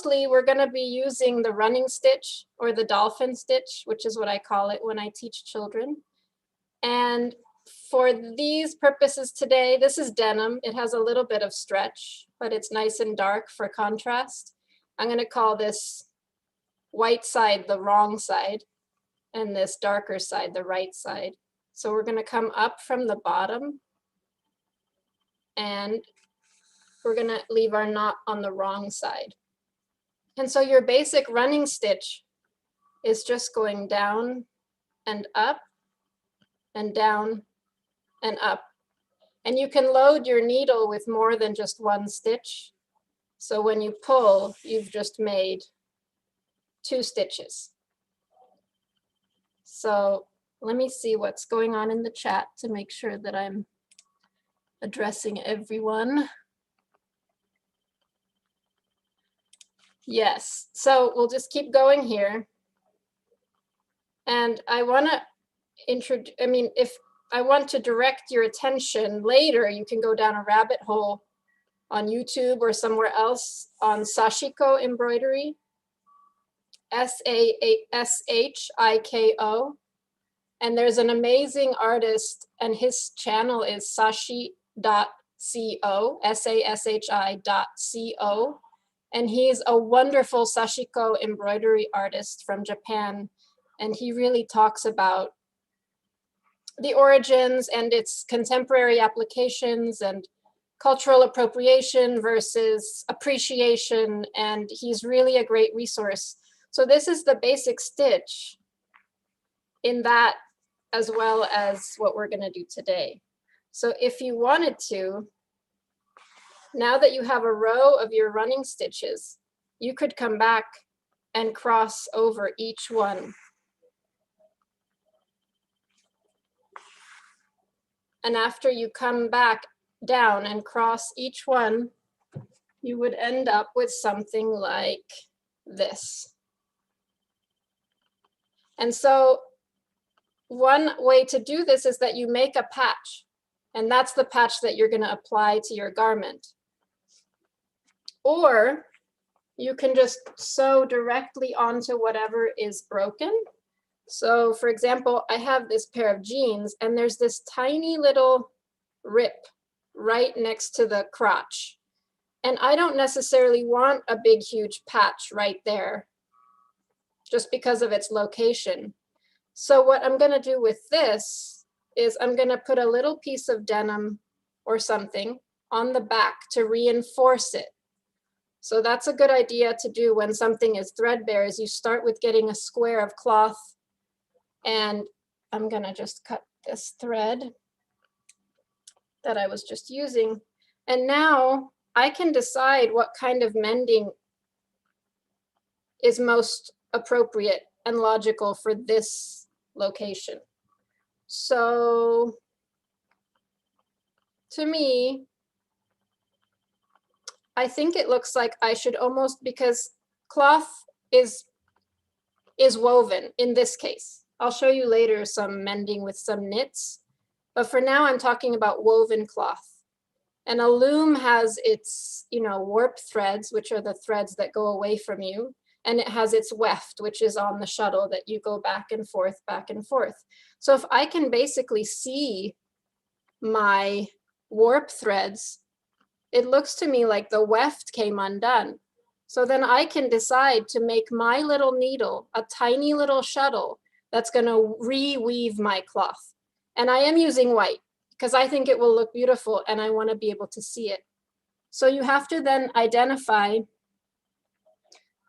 mostly we're going to be using the running stitch or the dolphin stitch, which is what I call it when I teach children. And for these purposes today, this is denim. It has a little bit of stretch, but it's nice and dark for contrast. I'm going to call this white side the wrong side and this darker side the right side. So we're going to come up from the bottom and we're going to leave our knot on the wrong side. And so your basic running stitch is just going down and up and down and up. And you can load your needle with more than just one stitch. So when you pull, you've just made 2 stitches. So let me see what's going on in the chat to make sure that I'm addressing everyone. Yes, so we'll just keep going here. And I want to introduce, if I want to direct your attention later, you can go down a rabbit hole on YouTube or somewhere else on Sashiko Embroidery, Sashiko. And there's an amazing artist, and his channel is sashi.co, sashi.co. And he's a wonderful Sashiko embroidery artist from Japan. And he really talks about the origins and its contemporary applications and cultural appropriation versus appreciation. And he's really a great resource. So this is the basic stitch in that, as well as what we're going to do today. So if you wanted to, now that you have a row of your running stitches, you could come back and cross over each one. And after you come back down and cross each one, you would end up with something like this. And so one way to do this is that you make a patch, and that's the patch that you're going to apply to your garment. Or you can just sew directly onto whatever is broken. So for example, I have this pair of jeans and there's this tiny little rip right next to the crotch. And I don't necessarily want a big, huge patch right there just because of its location. So what I'm going to do with this is I'm going to put a little piece of denim or something on the back to reinforce it. So that's a good idea to do when something is threadbare, is you start with getting a square of cloth. And I'm going to just cut this thread that I was just using. And now I can decide what kind of mending is most appropriate and logical for this location. So to me, I think it looks like I should almost, because cloth is woven in this case. I'll show you later some mending with some knits, but for now I'm talking about woven cloth. And a loom has its, warp threads, which are the threads that go away from you, and it has its weft, which is on the shuttle that you go back and forth, back and forth. So if I can basically see my warp threads, it looks to me like the weft came undone. So then I can decide to make my little needle a tiny little shuttle that's going to reweave my cloth. And I am using white because I think it will look beautiful and I want to be able to see it. So you have to then identify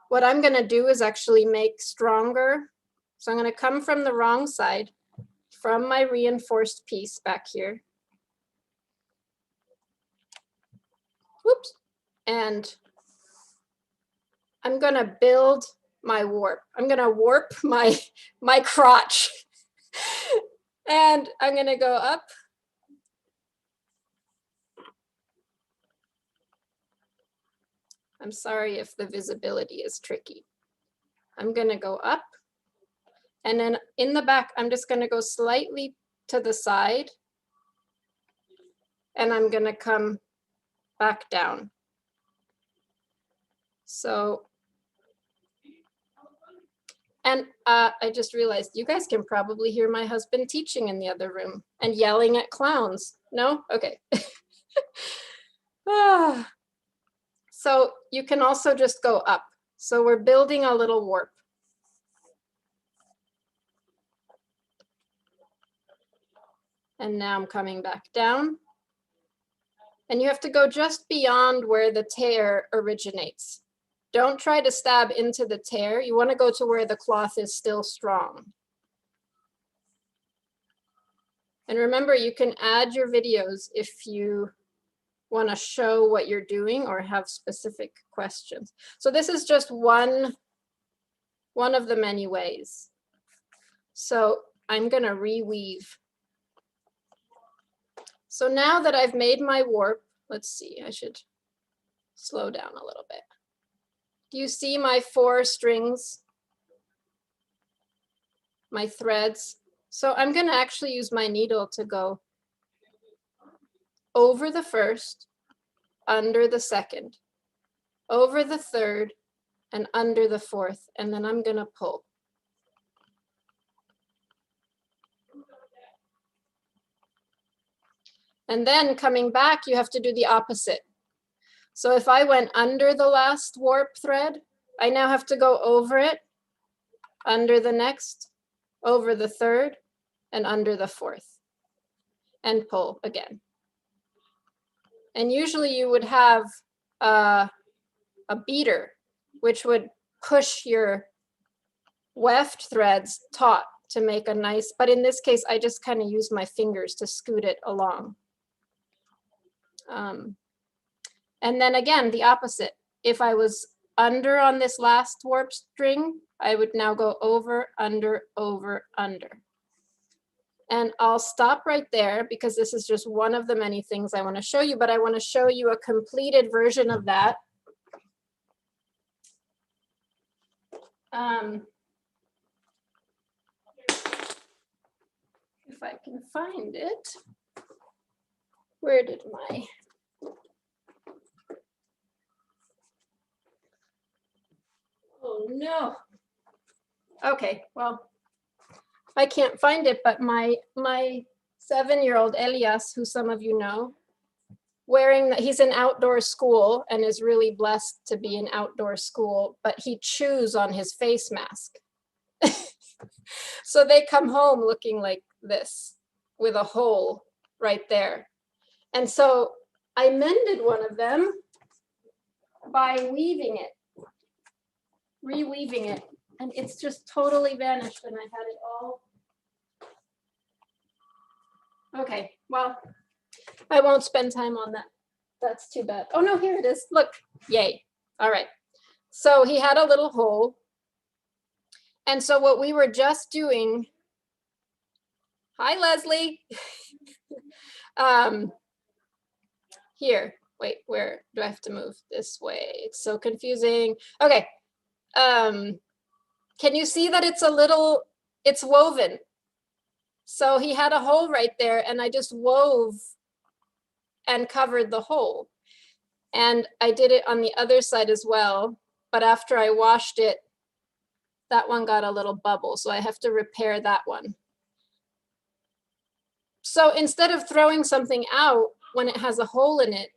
what I'm going to do is actually make stronger. So I'm going to come from the wrong side, from my reinforced piece back here. Whoops. And I'm going to build my warp. I'm going to warp my crotch. And I'm going to go up. I'm sorry if the visibility is tricky. I'm going to go up. And then in the back, I'm just going to go slightly to the side. And I'm going to come back down. So And I just realized you guys can probably hear my husband teaching in the other room and yelling at clowns. No? Okay. So you can also just go up. So we're building a little warp. And now I'm coming back down. And you have to go just beyond where the tear originates. Don't try to stab into the tear. You want to go to where the cloth is still strong. And remember, you can add your videos if you want to show what you're doing or have specific questions. So this is just one of the many ways. So I'm going to reweave. So now that I've made my warp, let's see, I should slow down a little bit. Do you see my 4 strings? My threads? So I'm going to actually use my needle to go over the first, under the second, over the third, and under the fourth, and then I'm going to pull. And then coming back, you have to do the opposite. So if I went under the last warp thread, I now have to go over it, under the next, over the third, and under the fourth, and pull again. And usually you would have a beater, which would push your weft threads taut to make a nice, but in this case, I just kind of use my fingers to scoot it along. And then again, the opposite. If I was under on this last warp string, I would now go over, under, under. And I'll stop right there because this is just one of the many things I want to show you, but I want to show you a completed version of that. If I can find it. Where did my... Oh no. Okay, well, I can't find it, but my 7-year-old Elias, who some of you know, wearing that, he's in outdoor school and is really blessed to be in outdoor school, but he chews on his face mask. So they come home looking like this with a hole right there. And so I mended one of them by weaving it, reweaving it, and it's just totally vanished, and I had it all. Okay, well, I won't spend time on that. That's too bad. Oh no, here it is. Look, yay. All right. So he had a little hole. And so what we were just doing, hi, Leslie. Here, wait, where do I have to move? This way? It's so confusing. Okay. Can you see that it's woven? So he had a hole right there and I just wove and covered the hole. And I did it on the other side as well. But after I washed it, that one got a little bubble. So I have to repair that one. So instead of throwing something out when it has a hole in it,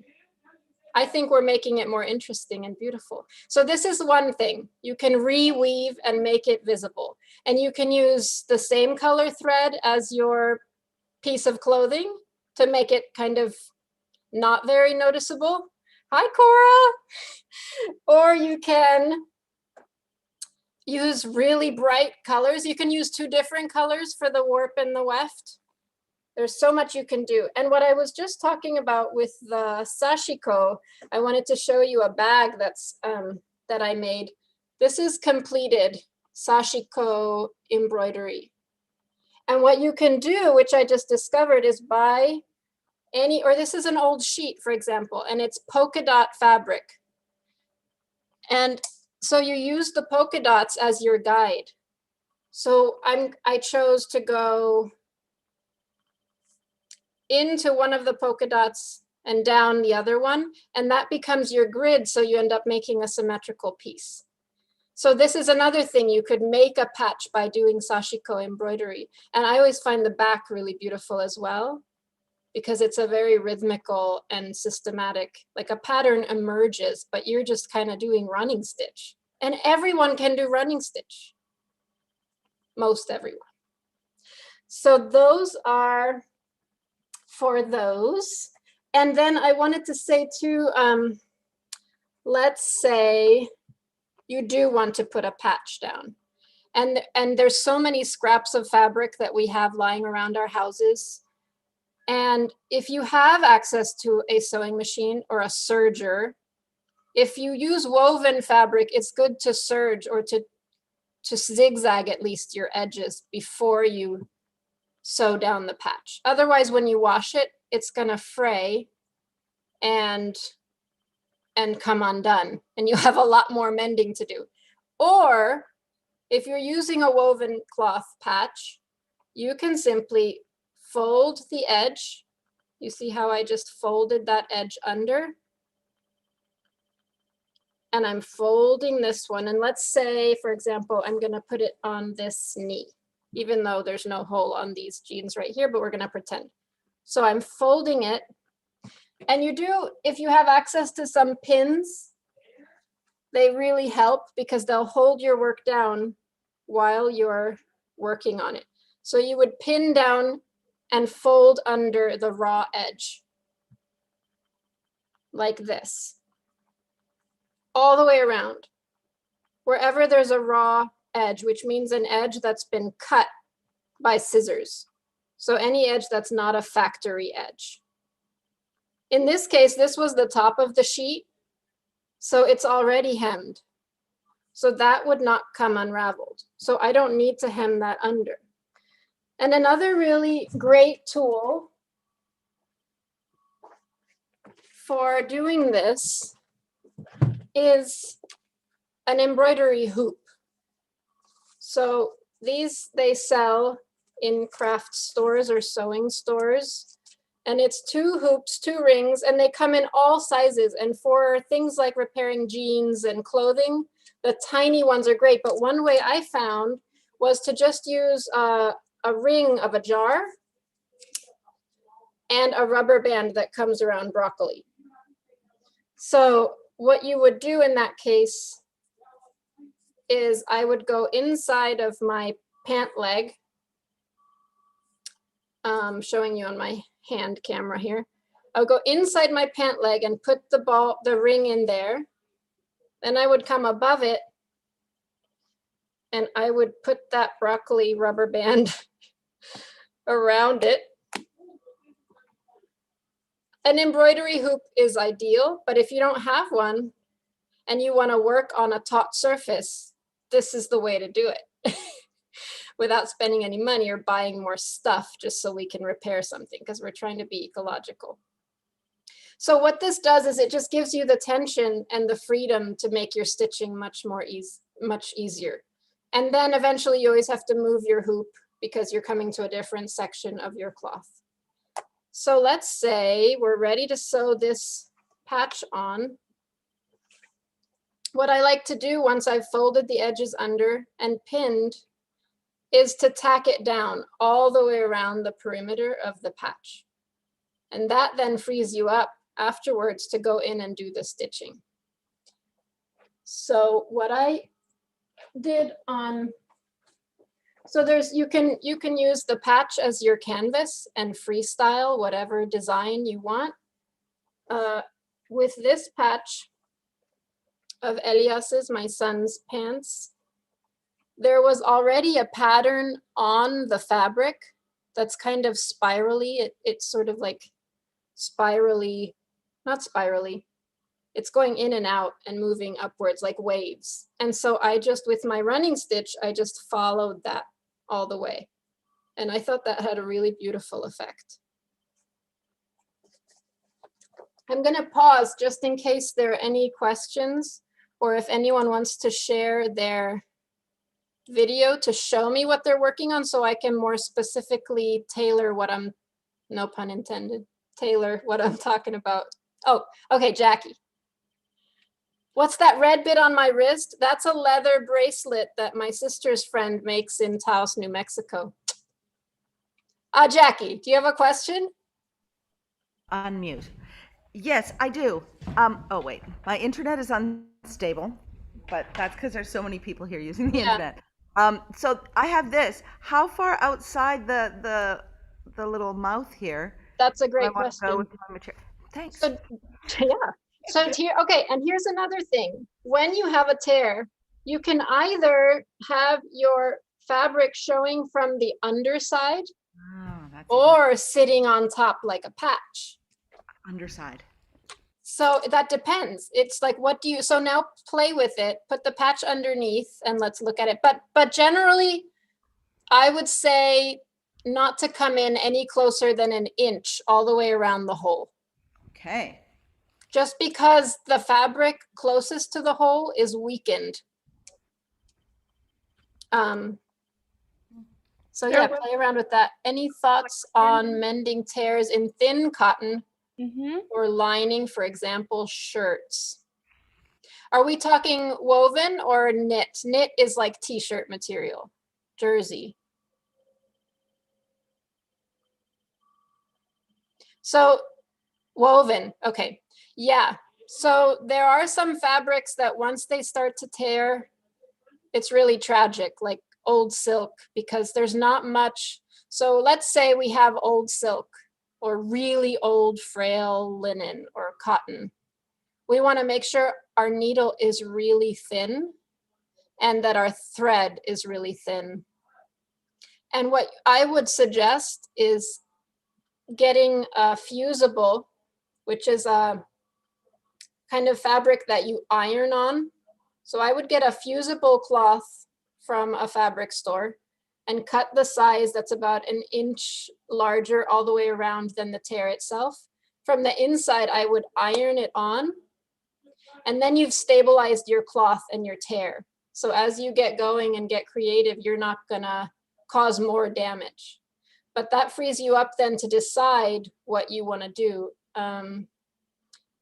I think we're making it more interesting and beautiful. So this is one thing. You can reweave and make it visible. And you can use the same color thread as your piece of clothing to make it kind of not very noticeable. Hi, Cora. Or you can use really bright colors. You can use 2 different colors for the warp and the weft. There's so much you can do. And what I was just talking about with the Sashiko, I wanted to show you a bag that's that I made. This is completed Sashiko Embroidery. And what you can do, which I just discovered, is buy any, or this is an old sheet, for example, and it's polka dot fabric. And so you use the polka dots as your guide. So I chose to go into one of the polka dots and down the other one, and that becomes your grid, so you end up making a symmetrical piece. So this is another thing. You could make a patch by doing Sashiko embroidery. And I always find the back really beautiful as well, because it's a very rhythmical and systematic, like a pattern emerges, but you're just kind of doing running stitch. And everyone can do running stitch. Most everyone. So those are for those. And then I wanted to say too, let's say you do want to put a patch down. And there's so many scraps of fabric that we have lying around our houses. And if you have access to a sewing machine or a serger, if you use woven fabric, it's good to serge or to zigzag at least your edges before you sew down the patch. Otherwise, when you wash it, it's gonna fray and come undone, and you have a lot more mending to do. Or if you're using a woven cloth patch, you can simply fold the edge. You see how I just folded that edge under? And I'm folding this one. And let's say, for example, I'm gonna put it on this knee, even though there's no hole on these jeans right here, but we're gonna pretend. So I'm folding it. And you do, if you have access to some pins, they really help because they'll hold your work down while you're working on it. So you would pin down and fold under the raw edge like this, all the way around. Wherever there's a raw edge, which means an edge that's been cut by scissors. So any edge that's not a factory edge. In this case, this was the top of the sheet, so it's already hemmed. So that would not come unraveled. So I don't need to hem that under. And another really great tool for doing this is an embroidery hoop. So these they sell in craft stores or sewing stores. And it's 2 hoops, 2 rings, and they come in all sizes. And for things like repairing jeans and clothing, the tiny ones are great. But one way I found was to just use a ring of a jar and a rubber band that comes around broccoli. So what you would do in that case is I would go inside of my pant leg, showing you on my hand camera here. I'll go inside my pant leg and put the ring in there. Then I would come above it and I would put that broccoli rubber band around it. An embroidery hoop is ideal, but if you don't have one and you want to work on a taut surface, this is the way to do it. Without spending any money or buying more stuff just so we can repair something, because we're trying to be ecological. So what this does is it just gives you the tension and the freedom to make your stitching much easier. And then eventually you always have to move your hoop because you're coming to a different section of your cloth. So let's say we're ready to sew this patch on. What I like to do once I've folded the edges under and pinned is to tack it down all the way around the perimeter of the patch. And that then frees you up afterwards to go in and do the stitching. So what I did on, so you can use the patch as your canvas and freestyle whatever design you want. With this patch of Elias's, my son's pants, there was already a pattern on the fabric that's kind of spirally. It's sort of like spirally, not spirally. It's going in and out and moving upwards like waves. And so I just, with my running stitch, I just followed that all the way. And I thought that had a really beautiful effect. I'm gonna pause just in case there are any questions or if anyone wants to share their video to show me what they're working on so I can more specifically tailor what I'm, no pun intended, tailor what I'm talking about. Oh, okay, Jackie. What's that red bit on my wrist? That's a leather bracelet that my sister's friend makes in Taos, New Mexico. Jackie, do you have a question? Unmute. Yes, I do. Oh wait, my internet is unstable, but that's because there's so many people here using the Yeah, internet. So I have this. How far outside the little mouth here that's a do I great want to go question. with my material? Thanks. So, yeah. So here, okay, and here's another thing. When you have a tear, you can either have your fabric showing from the underside Oh, that's even or sitting on top like a patch. underside. So that depends. It's like, what do you, so now play with it, put the patch underneath and let's look at it. But generally, I would say not to come in any closer than an inch all the way around the hole. Okay. Just because the fabric closest to the hole is weakened. So yeah, play around with that. Any thoughts on mending tears in thin cotton or lining, for example, shirts? Are we talking woven or knit? Knit is like t-shirt material, jersey. So woven, okay. Yeah, so there are some fabrics that once they start to tear, it's really tragic, like old silk, because there's not much. So let's say we have old silk or really old frail linen or cotton. We want to make sure our needle is really thin and that our thread is really thin. And what I would suggest is getting a fusible, which is a kind of fabric that you iron on. So I would get a fusible cloth from a fabric store and cut the size that's about an inch larger all the way around than the tear itself. From the inside, I would iron it on, and then you've stabilized your cloth and your tear. So as you get going and get creative, you're not gonna cause more damage. But that frees you up then to decide what you wanna do.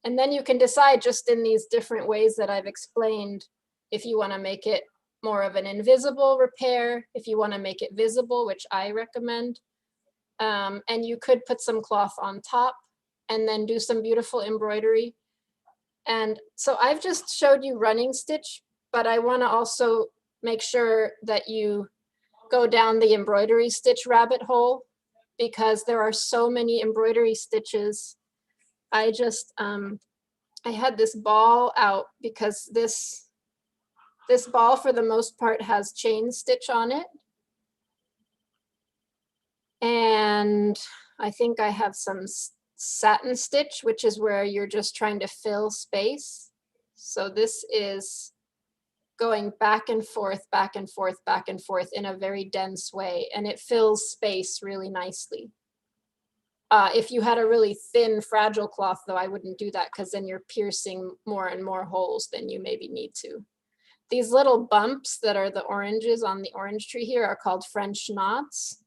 And then you can decide just in these different ways that I've explained, if you wanna make it more of an invisible repair, if you wanna make it visible, which I recommend. And you could put some cloth on top and then do some beautiful embroidery. And so I've just showed you running stitch, but I wanna also make sure that you go down the embroidery stitch rabbit hole, because there are so many embroidery stitches. I just, I had this ball out because this ball for the most part has chain stitch on it. And I think I have some satin stitch, which is where you're just trying to fill space. So this is going back and forth, back and forth, back and forth in a very dense way, and it fills space really nicely. If you had a really thin, fragile cloth, though, I wouldn't do that because then you're piercing more and more holes than you maybe need to. These little bumps that are the oranges on the orange tree here are called French knots.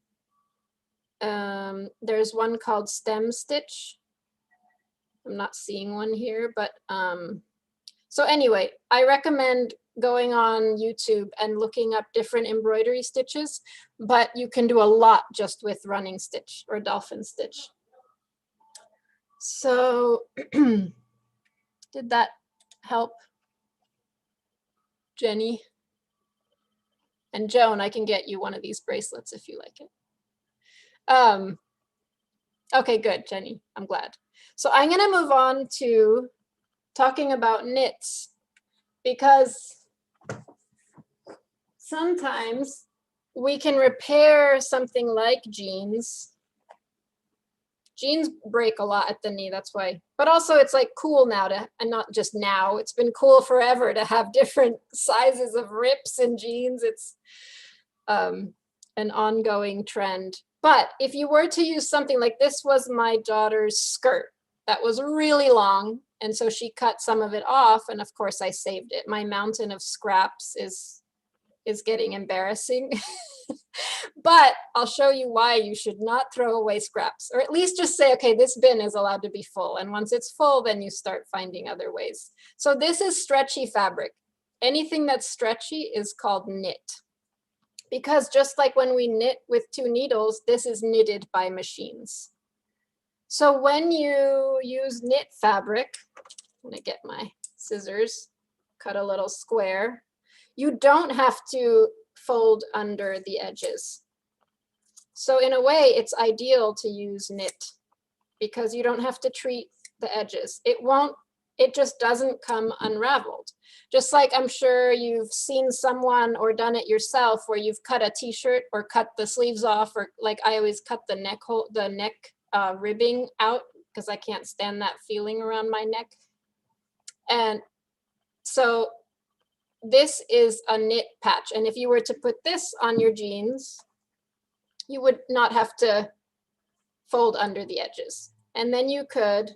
There's one called stem stitch. I'm not seeing one here, but so anyway, I recommend going on YouTube and looking up different embroidery stitches, but you can do a lot just with running stitch or dolphin stitch. So did that help, Jenny? And Joan, I can get you one of these bracelets if you like it. Okay, good, Jenny, I'm glad. So I'm gonna move on to talking about knits, because sometimes we can repair something like jeans. Jeans break a lot at the knee, that's why. But also it's like cool now to, and not just now, it's been cool forever to have different sizes of rips in jeans. It's an ongoing trend. But if you were to use something like this, was my daughter's skirt that was really long. And so she cut some of it off. And of course I saved it. My mountain of scraps is is getting embarrassing. But I'll show you why you should not throw away scraps, or at least just say, okay, this bin is allowed to be full. And once it's full, then you start finding other ways. So this is stretchy fabric. Anything that's stretchy is called knit. Because just like when we knit with 2 needles, this is knitted by machines. So when you use knit fabric, I'm gonna get my scissors, cut a little square. You don't have to fold under the edges. So in a way, it's ideal to use knit because you don't have to treat the edges. It just doesn't come unraveled. Just like I'm sure you've seen someone or done it yourself where you've cut a t-shirt or cut the sleeves off, or like I always cut the neck ribbing out because I can't stand that feeling around my neck. And so this is a knit patch. And if you were to put this on your jeans, you would not have to fold under the edges. And then you could,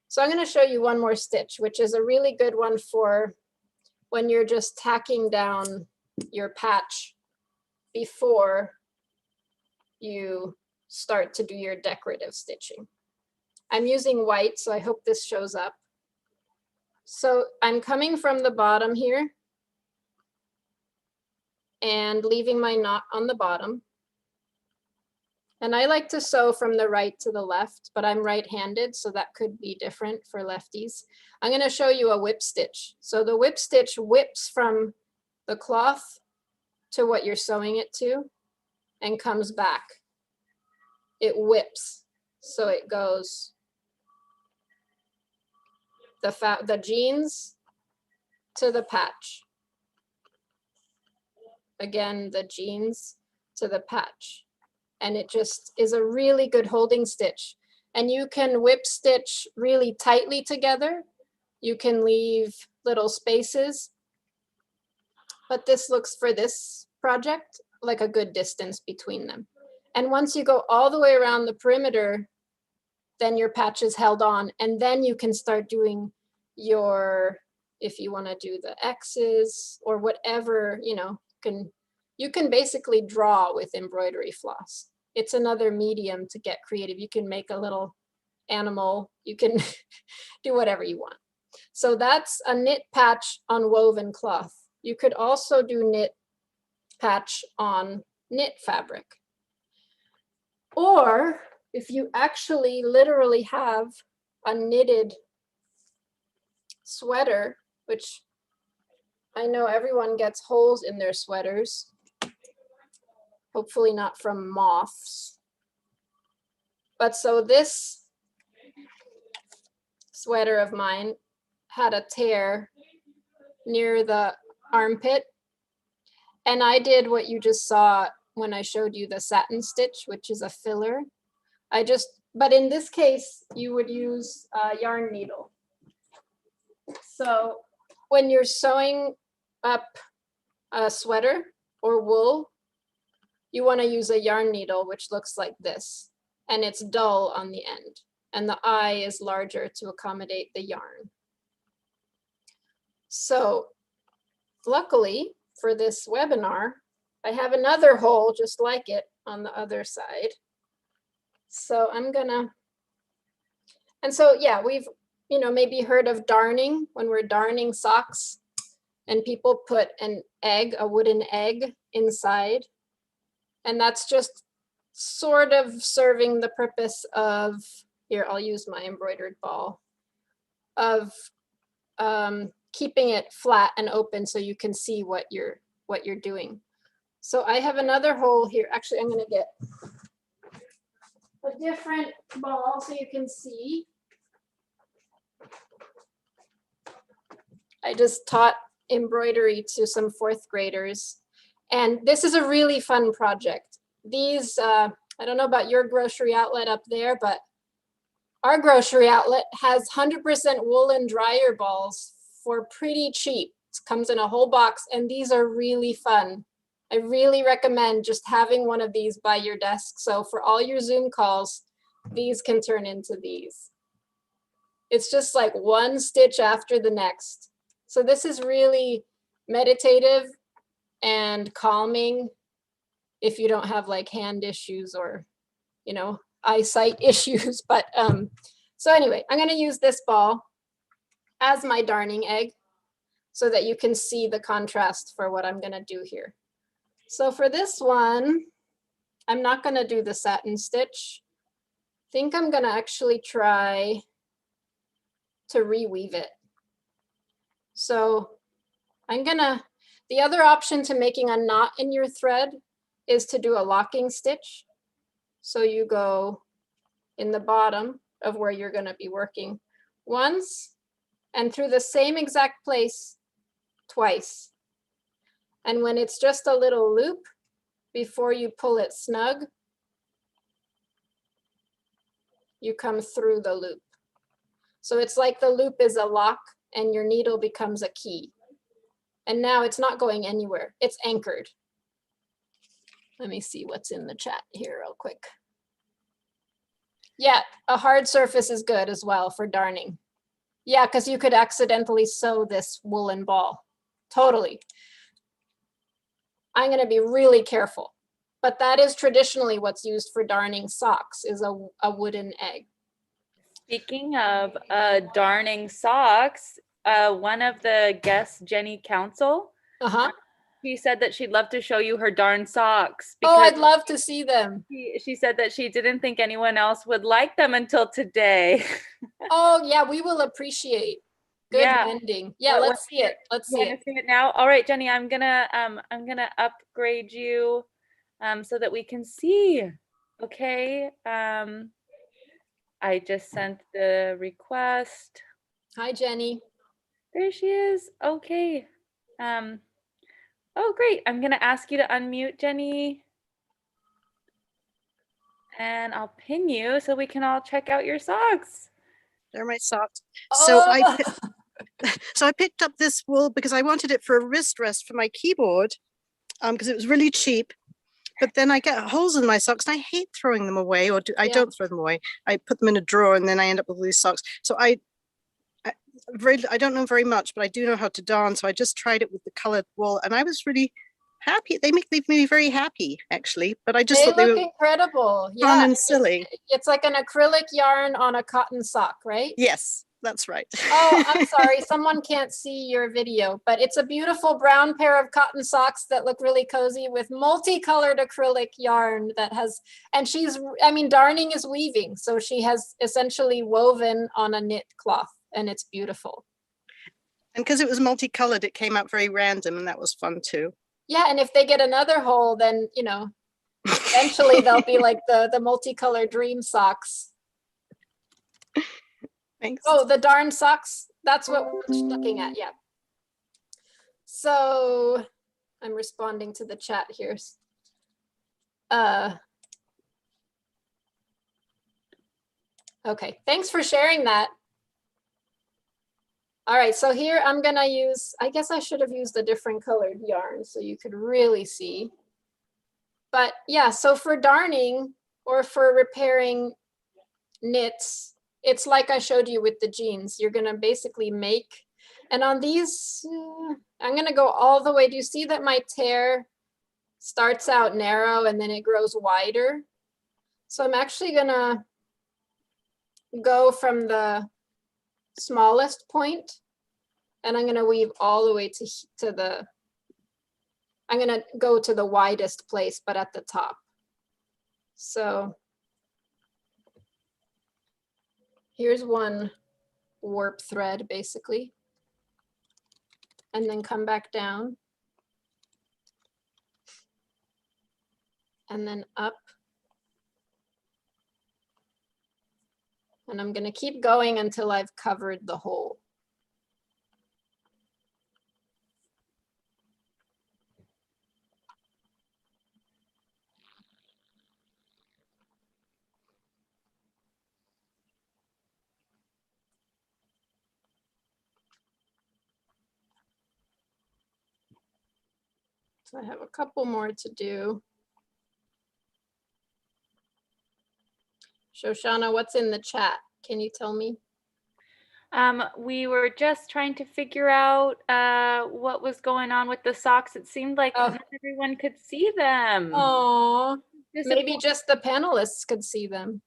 so I'm going to show you one more stitch, which is a really good one for when you're just tacking down your patch before you start to do your decorative stitching. I'm using white, so I hope this shows up. So I'm coming from the bottom here and leaving my knot on the bottom. And I like to sew from the right to the left, but I'm right-handed, so that could be different for lefties. I'm going to show you a whip stitch. So the whip stitch whips from the cloth to what you're sewing it to and comes back. It whips, so it goes the jeans to the patch. Again, the jeans to the patch. And it just is a really good holding stitch. And you can whip stitch really tightly together. You can leave little spaces. But this looks, for this project, like a good distance between them. And once you go all the way around the perimeter, then your patch is held on. And then you can start doing your, if you want to do the X's or whatever, you can basically draw with embroidery floss. It's another medium to get creative. You can make a little animal. You can do whatever you want. So that's a knit patch on woven cloth. You could also do knit patch on knit fabric. Or if you actually literally have a knitted sweater, which I know everyone gets holes in their sweaters, hopefully not from moths. But so this sweater of mine had a tear near the armpit. And I did what you just saw when I showed you the satin stitch, which is a filler. But in this case, you would use a yarn needle. So when you're sewing up a sweater or wool, you want to use a yarn needle, which looks like this, and it's dull on the end, and the eye is larger to accommodate the yarn. So luckily for this webinar, I have another hole just like it on the other side. So I'm gonna, and so yeah, we've maybe heard of darning, when we're darning socks and people put an egg, a wooden egg inside. And that's just sort of serving the purpose of, here, I'll use my embroidered ball, of keeping it flat and open so you can see what you're doing. So I have another hole here. Actually, I'm going to get a different ball so you can see. I just taught embroidery to some 4th graders. And this is a really fun project. These, I don't know about your grocery outlet up there, but our grocery outlet has 100% woolen dryer balls for pretty cheap. It comes in a whole box, and these are really fun. I really recommend just having one of these by your desk. So for all your Zoom calls, these can turn into these. It's just like one stitch after the next. So this is really meditative. and calming if you don't have like hand issues or, you know, eyesight issues. But so anyway, I'm going to use this ball as my darning egg so that you can see the contrast for what I'm going to do here. So for this one, I'm not going to do the satin stitch. I think I'm going to actually try to reweave it. So I'm gonna, the other option to making a knot in your thread is to do a locking stitch. So you go in the bottom of where you're gonna be working once and through the same exact place twice. And when it's just a little loop, before you pull it snug, you come through the loop. So it's like the loop is a lock and your needle becomes a key. And now it's not going anywhere. It's anchored. Let me see what's in the chat here real quick. Yeah, a hard surface is good as well for darning. Yeah, because you could accidentally sew this woolen ball. Totally. I'm going to be really careful. But that is traditionally what's used for darning socks, is a wooden egg. Speaking of darning socks, one of the guests, Jenny Council, she said that she'd love to show you her darn socks. Oh, I'd love to see them. She said that she didn't think anyone else would like them until today. Oh, yeah, we will appreciate good mending. Yeah, let's see it. Let's see it. See it now. All right, Jenny, I'm gonna upgrade you so that we can see. Okay. I just sent the request. Hi, Jenny. There she is. Okay. Oh, great. I'm going to ask you to unmute, Jenny. And I'll pin you so we can all check out your socks. They're my socks. Oh. So I picked up this wool because I wanted it for a wrist rest for my keyboard because it was really cheap. But then I get holes in my socks and I hate throwing them away, or I don't throw them away. I put them in a drawer and then I end up with loose socks. So I don't know very much, but I do know how to darn. So I just tried it with the colored wool and I was really happy. They make me very happy, actually. But I just thought they look were incredible. fun and silly. It's like an acrylic yarn on a cotton sock, right? Yes, that's right. Oh, I'm sorry. Someone can't see your video, but it's a beautiful brown pair of cotton socks that look really cozy with multicolored acrylic yarn that has, and darning is weaving. So she has essentially woven on a knit cloth and it's beautiful. And because it was multicolored, it came out very random and that was fun too. Yeah, and if they get another hole, then, eventually they'll be like the multicolored dream socks. Thanks. Oh, the darn socks. That's what we're looking at. Yeah. So I'm responding to the chat here. Okay, thanks for sharing that. All right, so here I'm gonna use, I guess I should have used a different colored yarn so you could really see. But yeah, so for darning or for repairing knits, it's like I showed you with the jeans. You're gonna basically make, and on these, I'm gonna go all the way. Do you see that my tear starts out narrow and then it grows wider? So I'm actually gonna go from the smallest point and I'm gonna weave all the way to the, I'm gonna go to the widest place, but at the top. So here's one warp thread basically, and then come back down and then up. And I'm going to keep going until I've covered the hole. So I have a couple more to do. Shoshana, what's in the chat? Can you tell me? We were just trying to figure out what was going on with the socks. It seemed like Oh. not everyone could see them. Oh, maybe Disappoint- just the panelists could see them.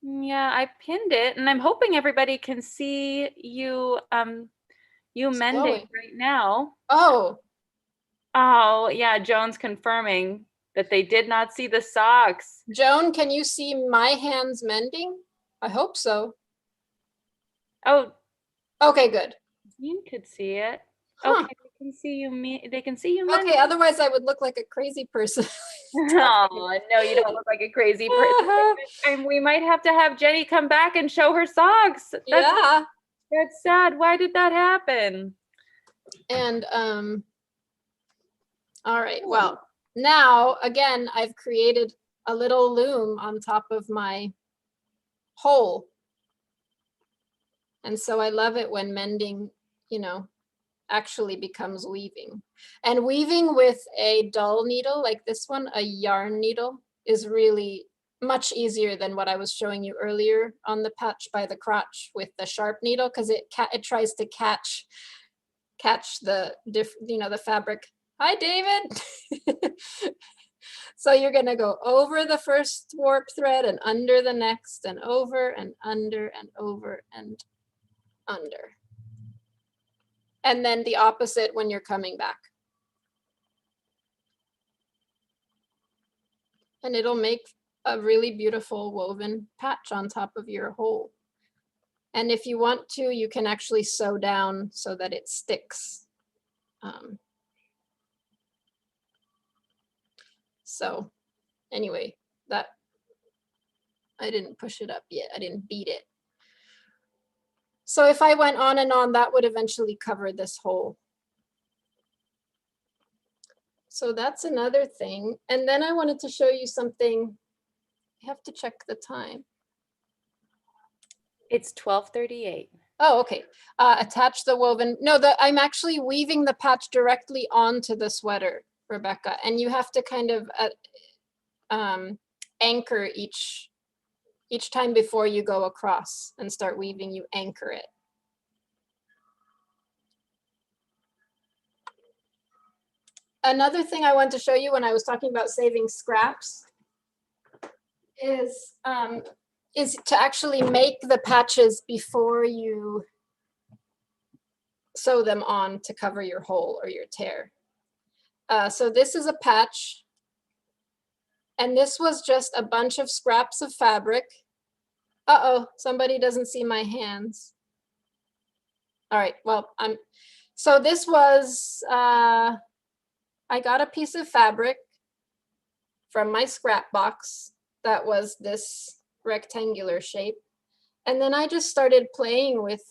Yeah, I pinned it, and I'm hoping everybody can see you you mending glowing. right now. Oh, Oh, yeah, Joan's confirming that they did not see the socks. Joan, can you see my hands mending? I hope so. Oh, Okay, good. you could see it. Huh. Okay, they can see you. They can see you mending. Okay, otherwise I would look like a crazy person. Oh, no, you don't look like a crazy person. And we might have to have Jenny come back and show her socks. Yeah. That's sad. Why did that happen? And all right, well, now again, I've created a little loom on top of my hole. And so I love it when mending, you know, actually becomes weaving. And weaving with a dull needle like this one, a yarn needle, is really much easier than what I was showing you earlier on the patch by the crotch with the sharp needle, because it tries to catch the the fabric. Hi, David. So you're going to go over the first warp thread and under the next, and over and under and over and under. And then the opposite when you're coming back. And it'll make a really beautiful woven patch on top of your hole. And if you want to, you can actually sew down so that it sticks. So anyway, that I didn't push it up yet. I didn't beat it. So if I went on and on, that would eventually cover this hole. So that's another thing. And then I wanted to show you something. I have to check the time. It's 12:38. Oh, okay. Attach the woven. No, I'm actually weaving the patch directly onto the sweater, Rebecca. And you have to kind of anchor each time before you go across and start weaving, you anchor it. Another thing I want to show you when I was talking about saving scraps is to actually make the patches before you sew them on to cover your hole or your tear. So this is a patch, and this was just a bunch of scraps of fabric. Uh-oh, somebody doesn't see my hands. All right, well, so this was, I got a piece of fabric from my scrap box that was this rectangular shape. And then I just started playing with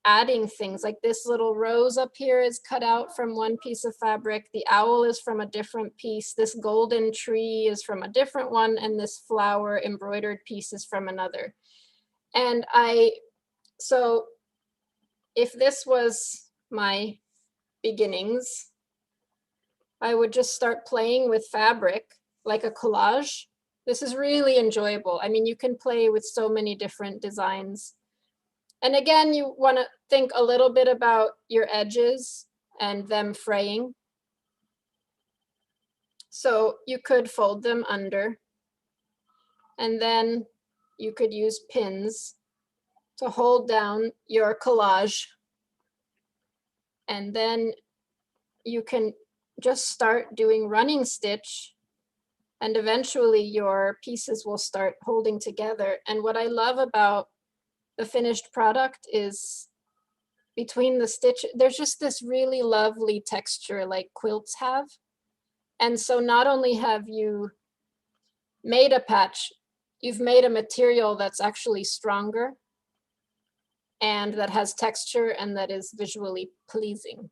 adding things, like this little rose up here is cut out from one piece of fabric. The owl is from a different piece. This golden tree is from a different one. And this flower embroidered piece is from another. And so if this was my beginnings, I would just start playing with fabric like a collage. This is really enjoyable. I mean, you can play with so many different designs. And again, you want to think a little bit about your edges and them fraying. So you could fold them under, and then you could use pins to hold down your collage. And then you can just start doing running stitch, and eventually your pieces will start holding together. And what I love about the finished product is between the stitch, there's just this really lovely texture like quilts have. And so not only have you made a patch, you've made a material that's actually stronger and that has texture and that is visually pleasing.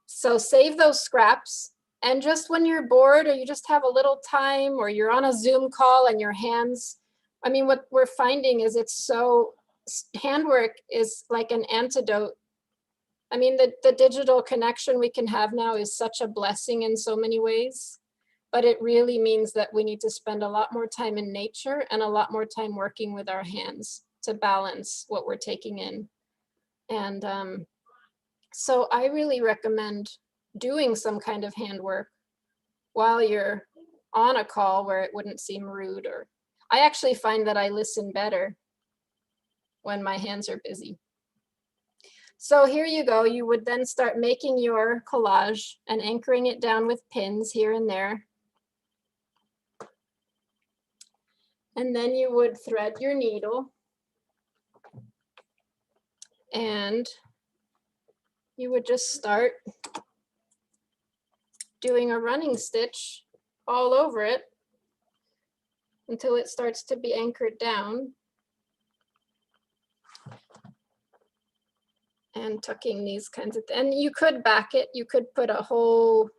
So save those scraps, and just when you're bored or you just have a little time or you're on a Zoom call and your hands, I mean, what we're finding is handwork is like an antidote. I mean, the digital connection we can have now is such a blessing in so many ways, but it really means that we need to spend a lot more time in nature and a lot more time working with our hands to balance what we're taking in. And so I really recommend doing some kind of handwork while you're on a call where it wouldn't seem rude. Or I actually find that I listen better when my hands are busy. So here you go. You would then start making your collage and anchoring it down with pins here and there. And then you would thread your needle. And you would just start doing a running stitch all over it until it starts to be anchored down. And tucking these kinds of, and you could back it, you could put a whole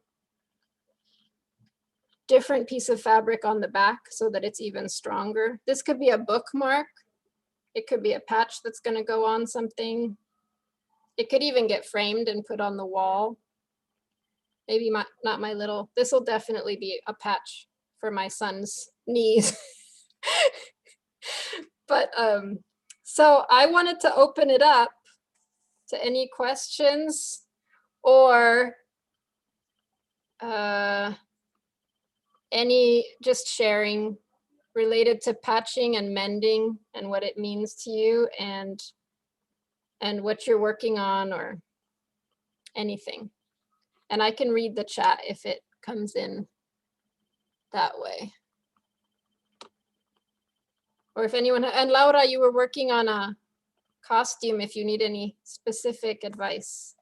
different piece of fabric on the back so that it's even stronger. This could be a bookmark. It could be a patch that's going to go on something. It could even get framed and put on the wall. Maybe not my little, this will definitely be a patch for my son's knees. But so I wanted to open it up to any questions or any just sharing related to patching and mending and what it means to you and what you're working on or anything. And I can read the chat if it comes in that way. Or if anyone, and Laura, you were working on a costume if you need any specific advice.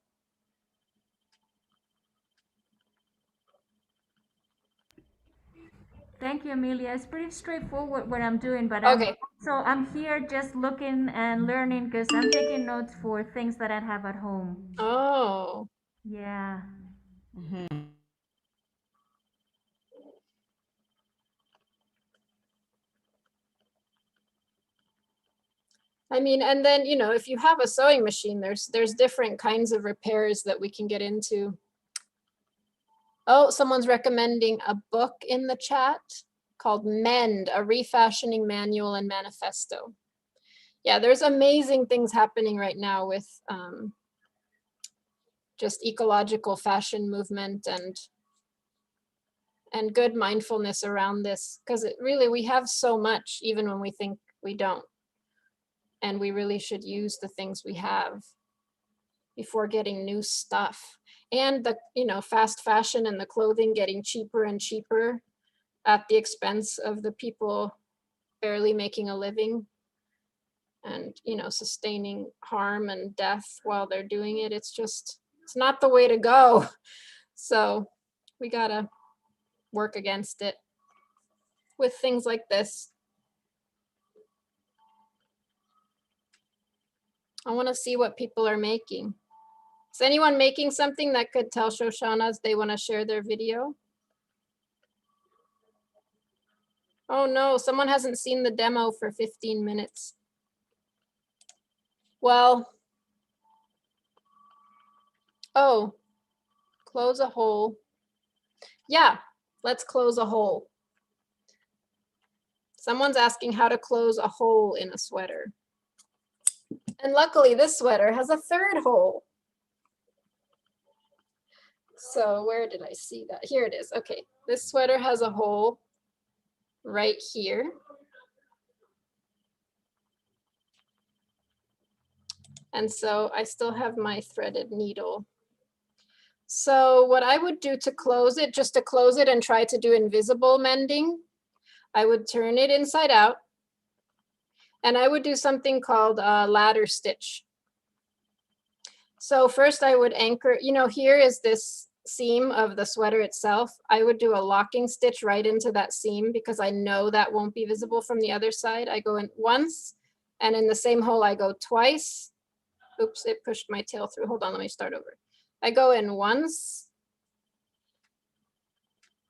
Thank you, Emilia. It's pretty straightforward what I'm doing, but Okay. I'm here just looking and learning because I'm taking notes for things that I have at home. Oh. Yeah. I mean, and then, you know, if you have a sewing machine, there's different kinds of repairs that we can get into. Oh, someone's recommending a book in the chat called Mend, a refashioning manual and manifesto. Yeah, there's amazing things happening right now with just ecological fashion movement and good mindfulness around this, because it really, we have so much even when we think we don't. And we really should use the things we have before getting new stuff. And the, you know, fast fashion and the clothing getting cheaper and cheaper at the expense of the people barely making a living and, you know, sustaining harm and death while they're doing it. It's just, it's not the way to go. So we gotta work against it with things like this. I want to see what people are making. Is anyone making something that could tell Shoshanas they want to share their video? Oh no, someone hasn't seen the demo for 15 minutes. Well, oh, close a hole. Yeah, let's close a hole. Someone's asking how to close a hole in a sweater. And luckily this sweater has a third hole. So where did I see that? Here it is. Okay, this sweater has a hole right here. And so I still have my threaded needle. So what I would do to close it, just to close it and try to do invisible mending, I would turn it inside out. And I would do something called a ladder stitch. So first I would anchor, you know, here is this seam of the sweater itself. I would do a locking stitch right into that seam because I know that won't be visible from the other side. I go in once, and in the same hole I go twice. Oops, it pushed my tail through. Hold on, let me start over. I go in once,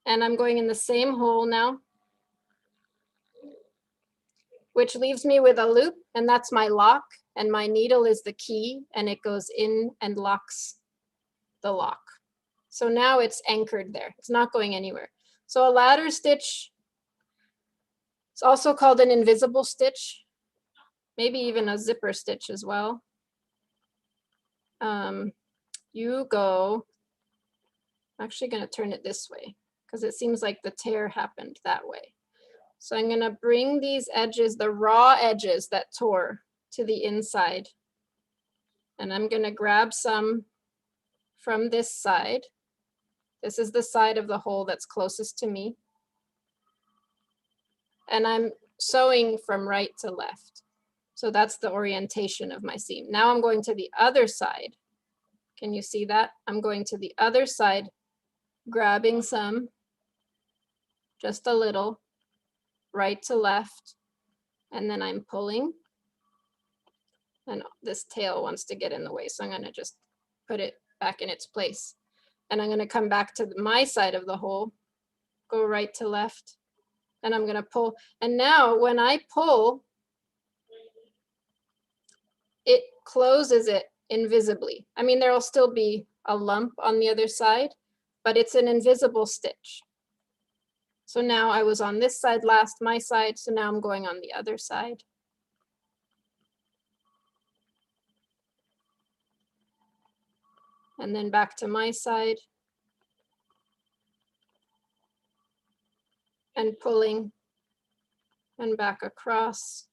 and I'm going in the same hole now, which leaves me with a loop, and that's my lock, and my needle is the key, and it goes in and locks the lock. So now it's anchored there. It's not going anywhere. So a ladder stitch, it's also called an invisible stitch, maybe even a zipper stitch as well. you go, I'm actually going to turn it this way because it seems like the tear happened that way. So I'm going to bring these edges, the raw edges that tore, to the inside. And I'm going to grab some from this side. This is the side of the hole that's closest to me. And I'm sewing from right to left. So that's the orientation of my seam. Now I'm going to the other side. Can you see that? I'm going to the other side, grabbing some, just a little, right to left, and then I'm pulling. And this tail wants to get in the way, so I'm going to just put it back in its place. And I'm going to come back to my side of the hole, go right to left, and I'm going to pull. And now when I pull, it closes it invisibly. I mean, there'll still be a lump on the other side, but it's an invisible stitch. So now I was on this side last, my side, so now I'm going on the other side. And then back to my side. And pulling, and back across,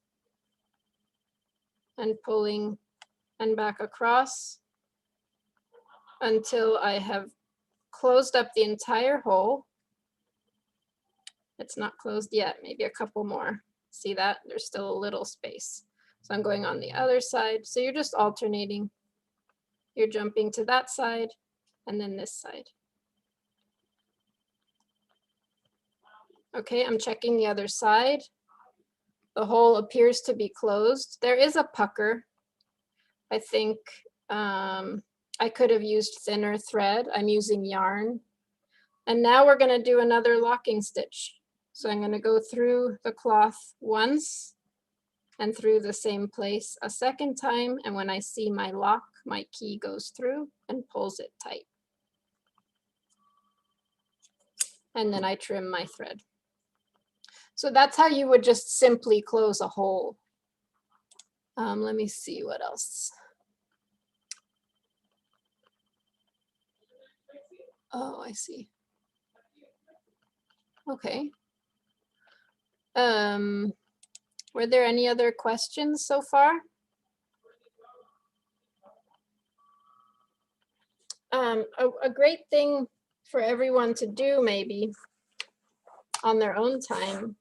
and pulling, and back across, until I have closed up the entire hole. It's not closed yet, maybe a couple more. See that? There's still a little space. So I'm going on the other side. So you're just alternating. You're jumping to that side and then this side. Okay, I'm checking the other side. The hole appears to be closed. There is a pucker. I think I could have used thinner thread. I'm using yarn. And now we're going to do another locking stitch. So I'm going to go through the cloth once and through the same place a second time. And when I see my lock, my key goes through and pulls it tight. And then I trim my thread. So that's how you would just simply close a hole. Let me see what else. Oh, I see. Okay. Were there any other questions so far? A great thing for everyone to do maybe on their own time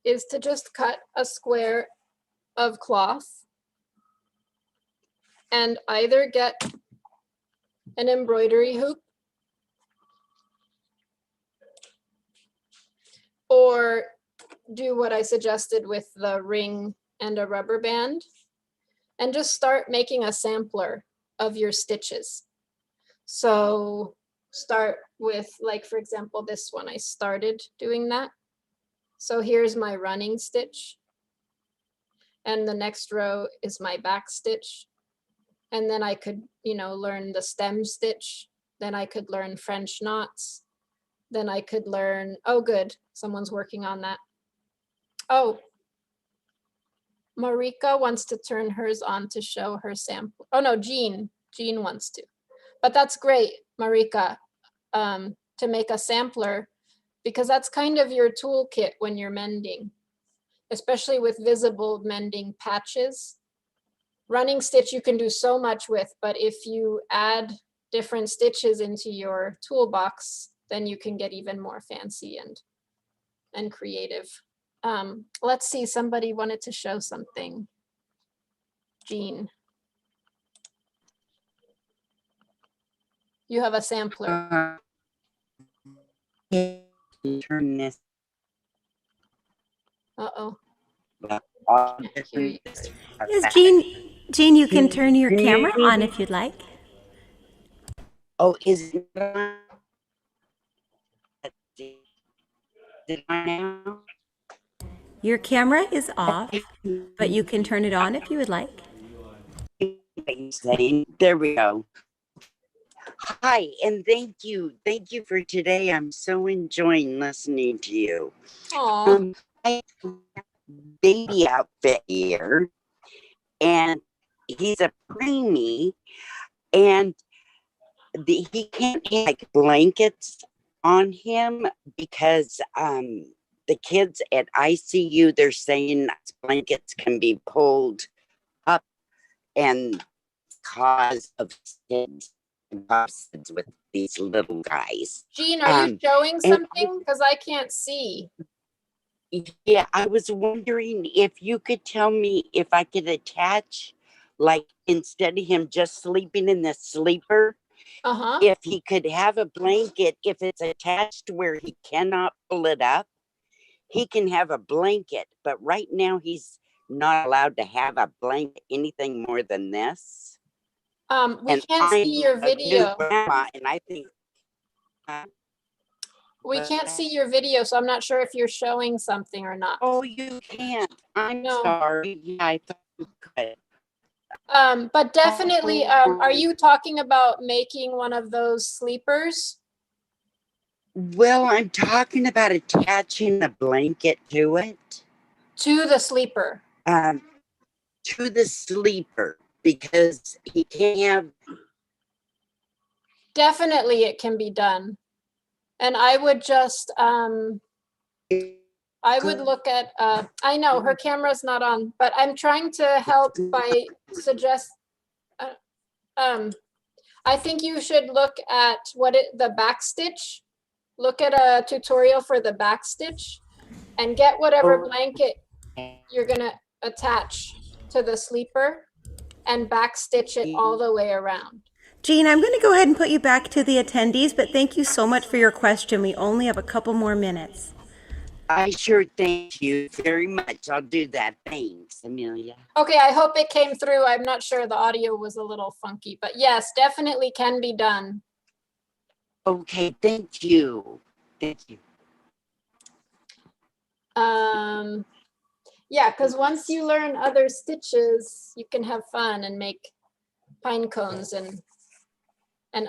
is to just cut a square of cloth and either get an embroidery hoop or do what I suggested with the ring and a rubber band and just start making a sampler of your stitches. So start with, like, for example, this one, I started doing that. So here's my running stitch. And the next row is my back stitch. And then I could, learn the stem stitch. Then I could learn French knots. Then I could learn, oh, good, someone's working on that. Oh, Marika wants to turn hers on to show her sample. Oh no, Jean wants to. But that's great, Marika, to make a sampler, because that's kind of your toolkit when you're mending, especially with visible mending patches. Running stitch you can do so much with, but if you add different stitches into your toolbox, then you can get even more fancy and creative. Let's see, somebody wanted to show something. Jean. You have a sampler. Turn this. Uh-oh. Yes, Jean, you can turn your camera on if you'd like. Oh, is it on? Is it on now? Your camera is off, but you can turn it on if you would like. There we go. Hi, and thank you. Thank you for today. I'm so enjoying listening to you. Aww. I have a baby outfit here, and he's a preemie, and he can't have like blankets on him because the kids at ICU, they're saying blankets can be pulled up and cause of SIDS with these little guys. Jean, are you showing something? Because I can't see. Yeah, I was wondering if you could tell me if I could attach, like, instead of him just sleeping in the sleeper, if he could have a blanket, if it's attached where he cannot pull it up, he can have a blanket. But right now, he's not allowed to have a blanket, anything more than this. We can't see your video. Grandma, and I think we can't see your video, so I'm not sure if you're showing something or not. Oh, you can't. I'm sorry. Yeah, I thought you could. But definitely, are you talking about making one of those sleepers? Well, I'm talking about attaching a blanket to it. To the sleeper. To the sleeper, because he can't have. Definitely it can be done. And I would just, I would look at, I know her camera's not on, but I'm trying to help by suggest, I think you should look at the back stitch. Look at a tutorial for the back stitch and get whatever blanket you're gonna attach to the sleeper and back stitch it all the way around. Jean, I'm going to go ahead and put you back to the attendees, but thank you so much for your question. We only have a couple more minutes. I sure thank you very much. I'll do that. Thanks, Emilia. Okay, I hope it came through. I'm not sure, the audio was a little funky, but yes, definitely can be done. Okay, thank you. Thank you. Yeah, because once you learn other stitches, you can have fun and make pine cones and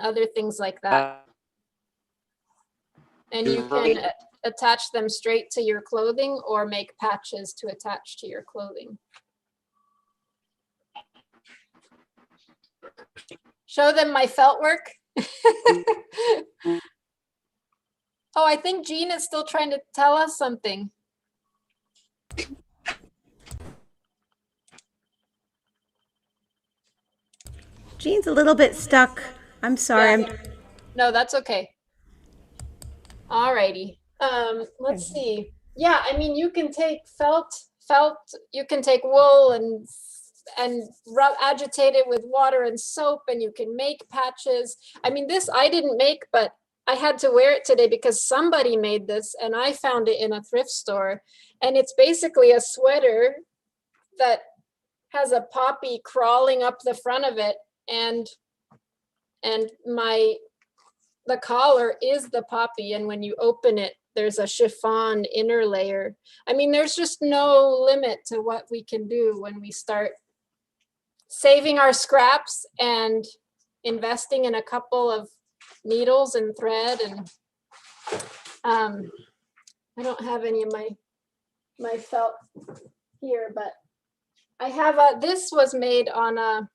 other things like that. And you can attach them straight to your clothing or make patches to attach to your clothing. Show them my felt work. Oh, I think Jean is still trying to tell us something. Jean's a little bit stuck. I'm sorry. Yeah. No, that's okay. All righty. Let's see. Yeah, I mean, you can take felt, you can take wool and agitate it with water and soap, and you can make patches. I mean, this I didn't make, but I had to wear it today because somebody made this and I found it in a thrift store. And it's basically a sweater that has a poppy crawling up the front of it, and the collar is the poppy, and when you open it, there's a chiffon inner layer. I mean, there's just no limit to what we can do when we start saving our scraps and investing in a couple of needles and thread. And I don't have any of my felt here, but I have this was made on a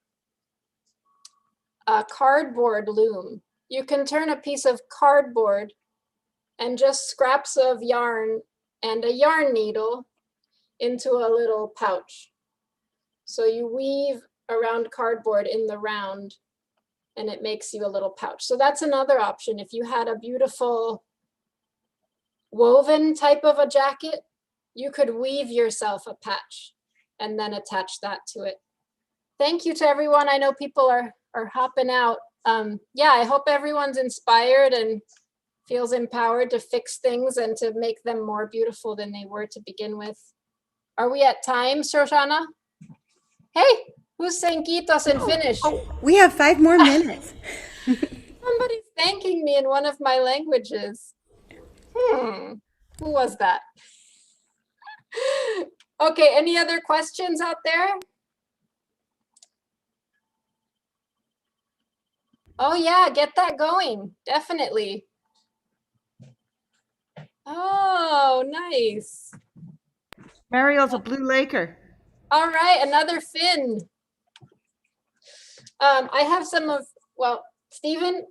cardboard loom. You can turn a piece of cardboard and just scraps of yarn and a yarn needle into a little pouch. So you weave around cardboard in the round and it makes you a little pouch. So that's another option. If you had a beautiful woven type of a jacket, you could weave yourself a patch and then attach that to it. Thank you to everyone. I know people are hopping out. Yeah, I hope everyone's inspired and feels empowered to fix things and to make them more beautiful than they were to begin with. Are we at time, Shoshana? Hey, who's saying quitos and finish? Oh, we have 5 more minutes. Somebody's thanking me in one of my languages. Who was that? Okay, any other questions out there? Oh yeah, get that going, definitely. Oh, nice. Mariel's a blue Laker. All right, another fin. I have Stephen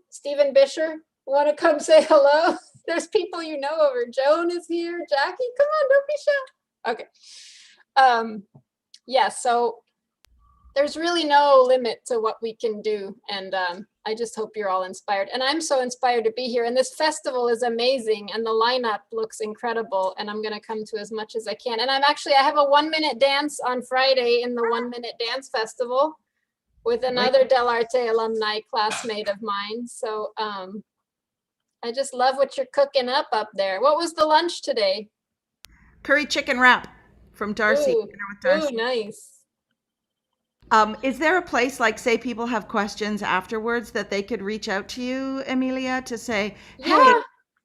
Bisher, want to come say hello? There's people you know over. Joan is here. Jackie, come on, don't be shy. Okay. Yeah, so there's really no limit to what we can do. And I just hope you're all inspired. And I'm so inspired to be here. And this festival is amazing. And the lineup looks incredible. And I'm going to come to as much as I can. And I have a 1-minute dance on Friday in the 1-minute dance festival with another Del Arte alumni classmate of mine. So I just love what you're cooking up there. What was the lunch today? Curry chicken wrap from Darcy. Ooh, ooh, nice. Is there a place, like, say people have questions afterwards, that they could reach out to you, Emilia, to say, hey,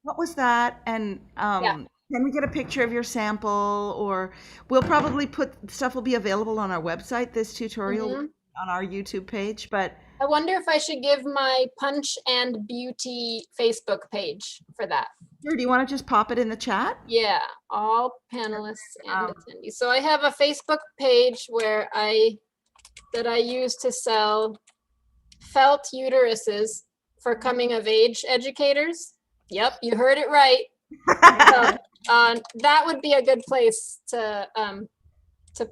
what was that? And can we get a picture of your sample? Or we'll probably stuff will be available on our website, this tutorial on our YouTube page. But I wonder if I should give my Punch and Beauty Facebook page for that. Sure. Do you want to just pop it in the chat? Yeah, all panelists and attendees. So I have a Facebook page that I use to sell felt uteruses for coming of age educators. Yep, you heard it right. So, that would be a good place to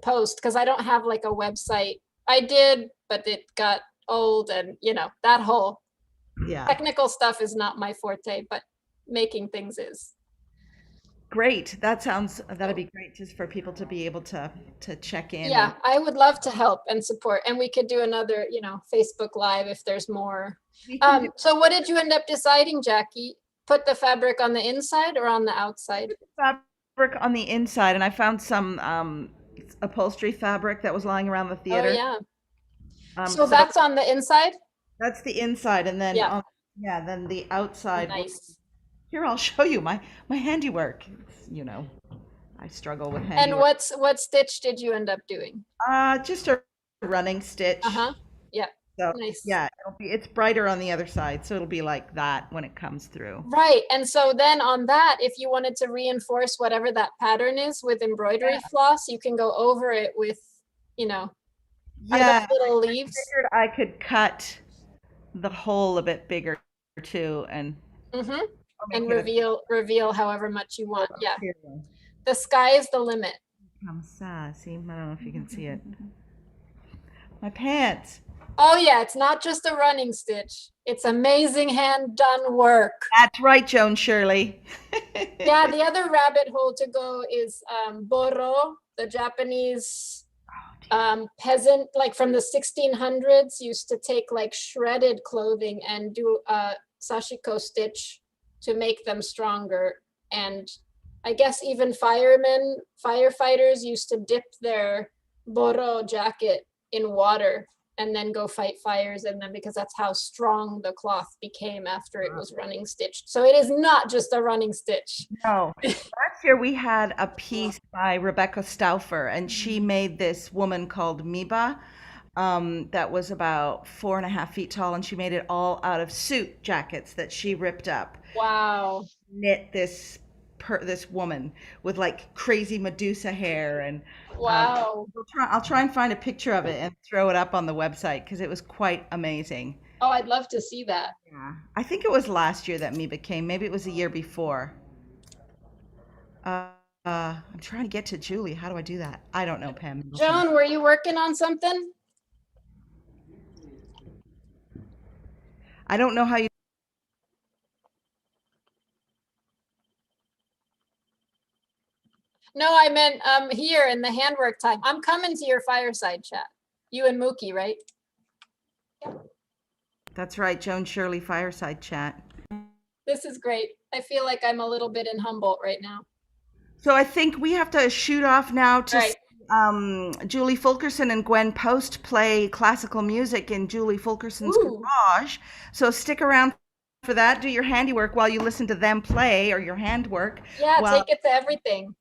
post, because I don't have like a website. I did, but it got old, and that whole technical stuff is not my forte, but making things is. Great. That'd be great, just for people to be able to check in. Yeah, I would love to help and support, and we could do another, Facebook Live if there's more. So what did you end up deciding, Jackie? Put the fabric on the inside or on the outside? Fabric on the inside, and I found some upholstery fabric that was lying around the theater. Oh yeah. So that's on the inside? That's the inside, and then then the outside. Nice. Here, I'll show you my handiwork. I struggle with handiwork. And what stitch did you end up doing? Just a running stitch. Yeah. So, nice. Yeah, it's brighter on the other side, so it'll be like that when it comes through. Right. And so then on that, if you wanted to reinforce whatever that pattern is with embroidery floss, you can go over it with, little leaves. I figured I could cut the hole a bit bigger too, and and reveal however much you want. Yeah. The sky is the limit. See, I don't know if you can see it. My pants. Oh yeah, it's not just a running stitch. It's amazing hand done work. That's right, Joan Shirley. Yeah, the other rabbit hole to go is boro, the Japanese peasant, like from the 1600s, used to take like shredded clothing and do a sashiko stitch to make them stronger. And I guess even firefighters used to dip their boro jacket in water and then go fight fires, and then because that's how strong the cloth became after it was running stitched. So it is not just a running stitch. No. Last year we had a piece by Rebecca Stauffer, and she made this woman called Miba that was about 4.5 feet tall, and she made it all out of suit jackets that she ripped up. Wow. Knit this woman with like crazy Medusa hair, and wow. I'll try and find a picture of it and throw it up on the website, because it was quite amazing. Oh, I'd love to see that. Yeah, I think it was last year that Miba came. Maybe it was the year before. I'm trying to get to Julie. How do I do that? I don't know, Pam. Joan, were you working on something? I don't know how you. No, I meant here in the handwork time. I'm coming to your fireside chat. You and Mookie, right? That's right, Joan Shirley fireside chat. This is great. I feel like I'm a little bit in Humboldt right now. So I think we have to shoot off now to Julie Fulkerson and Gwen Post play classical music in Julie Fulkerson's garage. So stick around for that. Do your handiwork while you listen to them play, or your handwork. Yeah, take it to everything.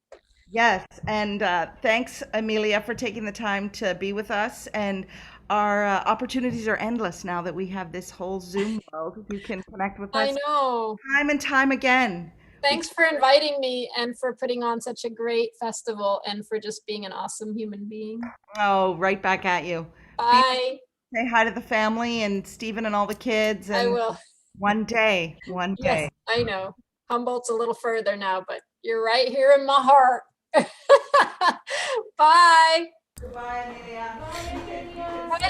Yes, and thanks, Emilia, for taking the time to be with us. And our opportunities are endless now that we have this whole Zoom world. You can connect with us. I know. Time and time again. Thanks for inviting me and for putting on such a great festival and for just being an awesome human being. Oh, right back at you. Bye. say hi to the family and Stephen and all the kids. And I will. One day. Yes, I know. Humboldt's a little further now, but you're right here in my heart. Bye. Goodbye, Emilia. Bye, Emilia.